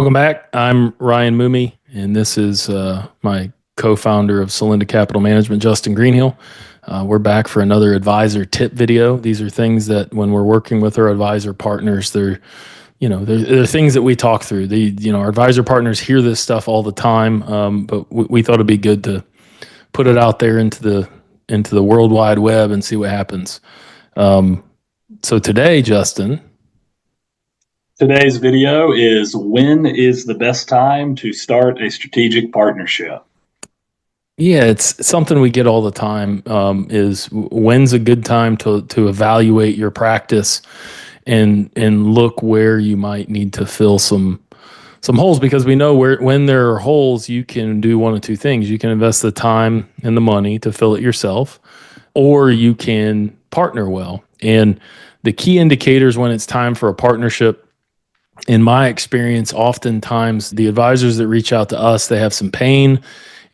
Welcome back. I'm Ryan Mumy, and this is my co-founder of Celinda Capital Management, Justin Greenhill. We're back for another advisor tip video. These are things that when we're working with our advisor partners, they're things that we talk through. Our advisor partners hear this stuff all the time, but we thought it'd be good to put it out there into the World Wide Web and see what happens. So today, Justin. Today's video is when is the best time to start a strategic partnership? Yeah, it's something we get all the time, is when's a good time to evaluate your practice and look where you might need to fill some holes, because we know when there are holes, you can do one of two things. You can invest the time and the money to fill it yourself, or you can partner well. And the key indicators when it's time for a partnership, in my experience, oftentimes the advisors that reach out to us, they have some pain,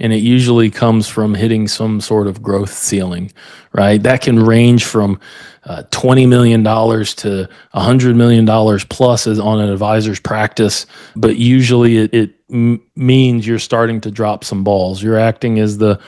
and it usually comes from hitting some sort of growth ceiling, right? That can range from $20 million to $100 million plus on an advisor's practice, but usually it means you're starting to drop some balls. You're acting as the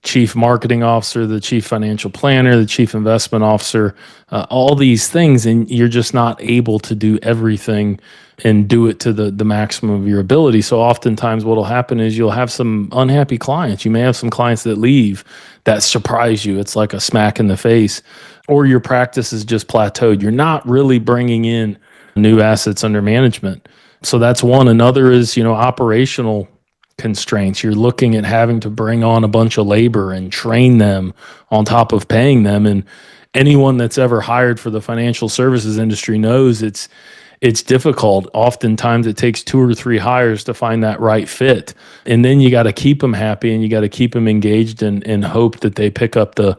chief marketing officer, the chief financial planner, the chief investment officer, all these things, and you're just not able to do everything and do it to the maximum of your ability. So oftentimes what will happen is you'll have some unhappy clients. You may have some clients that leave that surprise you. It's like a smack in the face, or your practice is just plateaued. You're not really bringing in new assets under management. So that's one. Another is, operational constraints. You're looking at having to bring on a bunch of labor and train them on top of paying them. And anyone that's ever hired for the financial services industry knows it's difficult. Oftentimes it takes 2 or 3 hires to find that right fit. And then you got to keep them happy and you got to keep them engaged and hope that they pick up the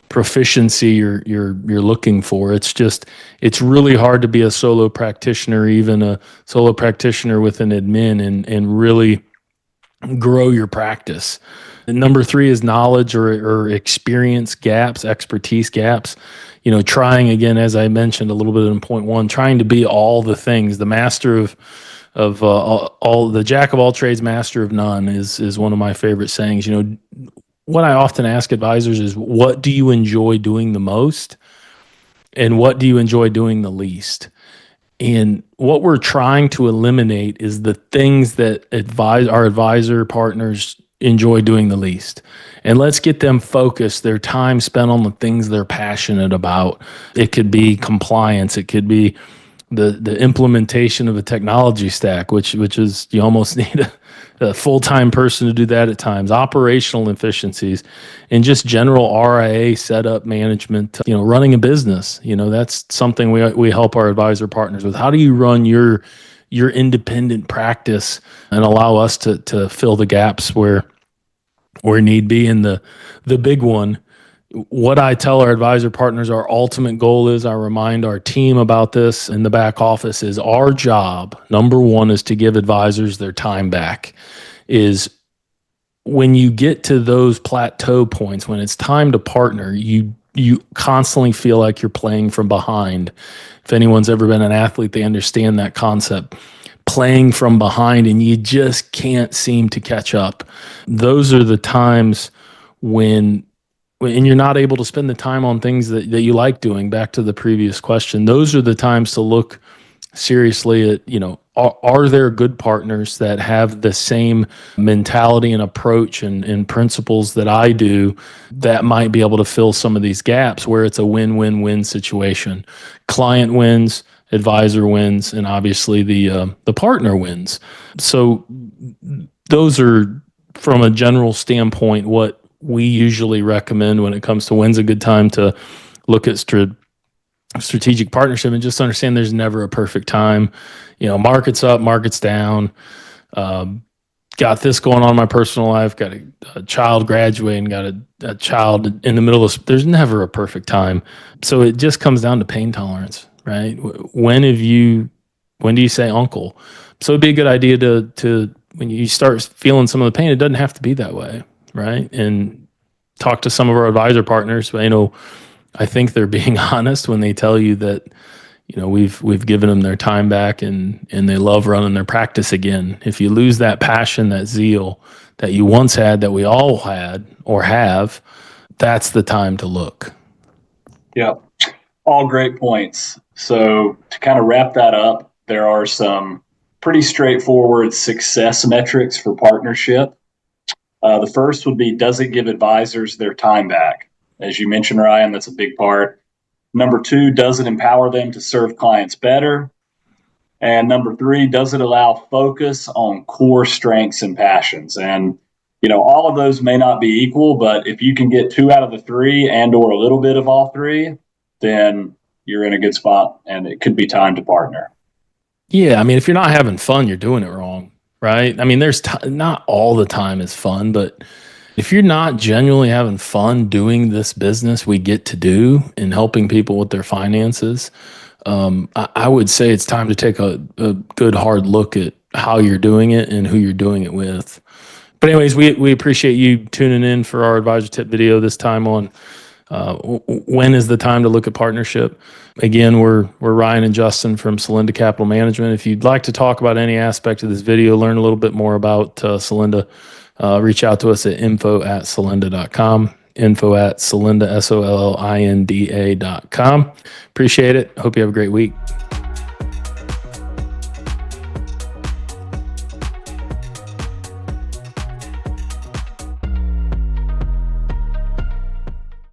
proficiency you're looking for. It's really hard to be a solo practitioner, even a solo practitioner with an admin, and really grow your practice. And number 3 is knowledge or experience gaps, expertise gaps. Trying, again, as I mentioned a little bit in point 1, trying to be all the things, the master of all, the jack of all trades, master of none is one of my favorite sayings. What I often ask advisors is, what do you enjoy doing the most, and what do you enjoy doing the least? And what we're trying to eliminate is the things that our advisor partners enjoy doing the least. And let's get them focused, their time spent on the things they're passionate about. It could be compliance. It could be the implementation of a technology stack, which is, you almost need a full-time person to do that at times. Operational efficiencies and just general RIA setup management, running a business. That's something we help our advisor partners with. How do you run your independent practice and allow us to fill the gaps where need be? And the big one, what I tell our advisor partners, our ultimate goal is, I remind our team about this in the back office, is our job, number 1, is to give advisors their time back. Is when you get to those plateau points, when it's time to partner, you constantly feel like you're playing from behind. If anyone's ever been an athlete, they understand that concept. Playing from behind, and you just can't seem to catch up. Those are the times when you're not able to spend the time on things that you like doing. Back to the previous question, those are the times to look seriously at, are there good partners that have the same mentality and approach and principles that I do, that might be able to fill some of these gaps where it's a win-win-win situation. Client wins, advisor wins, and obviously the partner wins. So those are, from a general standpoint, what we usually recommend when it comes to when's a good time to look at strategic partnership. And just understand there's never a perfect time. Market's up, market's down. Got this going on in my personal life, got a child graduating, got a child in the middle of, there's never a perfect time. So it just comes down to pain tolerance, right? When do you say uncle? So it'd be a good idea to when you start feeling some of the pain, it doesn't have to be that way, right? And talk to some of our advisor partners. I think they're being honest when they tell you that, we've given them their time back, and they love running their practice again. If you lose that passion, that zeal that you once had, that we all had or have, that's the time to look. Yeah, all great points. So to kind of wrap that up, there are some pretty straightforward success metrics for partnership. The first would be, does it give advisors their time back? As you mentioned, Ryan, that's a big part. Number two, does it empower them to serve clients better? And number three, does it allow focus on core strengths and passions? And all of those may not be equal, but if you can get two out of the three and or a little bit of all three, then you're in a good spot, and it could be time to partner. Yeah, I mean, if you're not having fun, you're doing it wrong, right? I mean, there's not all the time is fun, but if you're not genuinely having fun doing this business we get to do and helping people with their finances, I would say it's time to take a good hard look at how you're doing it and who you're doing it with. But anyways, we appreciate you tuning in for our advisor tip video this time on when is the time to look at partnership. Again, we're Ryan and Justin from Celinda Capital Management. If you'd like to talk about any aspect of this video, learn a little bit more about Celinda, reach out to us at info@celinda.com, info@celinda, SOLLINDA.com. Appreciate it. Hope you have a great week.